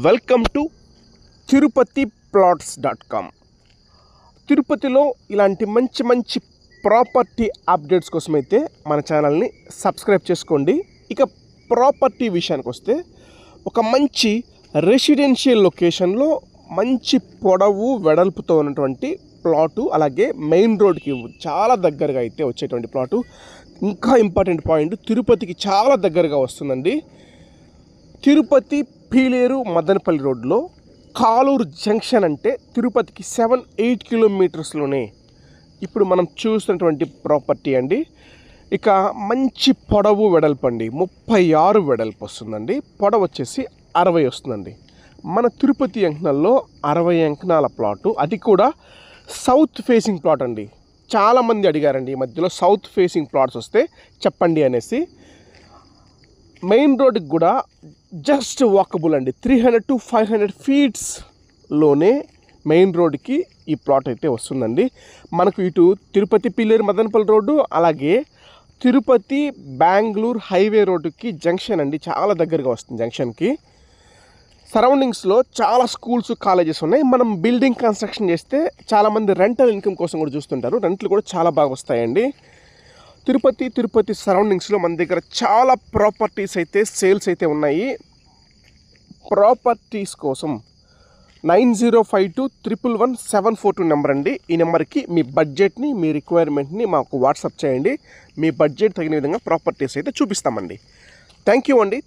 Welcome to tirupati.plots.com. తిరుపతిలో ఇలాంటి మంచి మంచి ప్రాపర్టీ అప్డేట్స్ కోసం అయితే మన ఛానల్ని సబ్స్క్రైబ్ చేసుకోండి. ఇక ప్రాపర్టీ విషయానికి వస్తే ఒక మంచి రెసిడెన్షియల్ లొకేషన్లో మంచి పొడవు వెడల్పుతో ఉన్నటువంటి ప్లాటు, అలాగే మెయిన్ రోడ్కి చాలా దగ్గరగా అయితే వచ్చేటువంటి ప్లాటు. ఇంకా ఇంపార్టెంట్ పాయింట్, తిరుపతికి చాలా దగ్గరగా వస్తుందండి. తిరుపతి పీలేరు మదనపల్లి రోడ్లో కాలూరు జంక్షన్ అంటే తిరుపతికి 7-8 కిలోమీటర్స్లోనే ఇప్పుడు మనం చూస్తున్నటువంటి ప్రాపర్టీ అండి. ఇక మంచి పొడవు వెడల్పు అండి, 36 వెడల్పు వస్తుందండి. పొడవు వచ్చేసి 60 వస్తుందండి. మన తిరుపతి అంకణాల్లో 60 అంకణాల ప్లాటు, అది కూడా సౌత్ ఫేసింగ్ ప్లాట్ అండి. చాలామంది అడిగారండి ఈ మధ్యలో సౌత్ ఫేసింగ్ ప్లాట్స్ వస్తే చెప్పండి అనేసి. మెయిన్ రోడ్కి కూడా జస్ట్ వాకబుల్ అండి, 300 to 500 ఫీట్స్లోనే మెయిన్ రోడ్కి ఈ ప్లాట్ అయితే వస్తుందండి. మనకు ఇటు తిరుపతి పిల్లేరు మదనపల్లి రోడ్డు, అలాగే తిరుపతి బెంగళూరు హైవే రోడ్డుకి జంక్షన్ అండి, చాలా దగ్గరగా వస్తుంది జంక్షన్కి. సరౌండింగ్స్లో చాలా స్కూల్స్ కాలేజెస్ ఉన్నాయి. మనం బిల్డింగ్ కన్స్ట్రక్షన్ చేస్తే చాలామంది రెంటల్ ఇన్కమ్ కోసం కూడా చూస్తుంటారు. రెంట్లు కూడా చాలా బాగా వస్తాయండి. తిరుపతి సరౌండింగ్స్లో మన దగ్గర చాలా ప్రాపర్టీస్ అయితే సేల్స్ అయితే ఉన్నాయి. ప్రాపర్టీస్ కోసం 9052111742 నెంబర్ అండి. ఈ నెంబర్కి మీ బడ్జెట్ని, మీ రిక్వైర్మెంట్ని మాకు వాట్సాప్ చేయండి. మీ బడ్జెట్ తగిన విధంగా ప్రాపర్టీస్ అయితే చూపిస్తామండి. థ్యాంక్ యూ అండి.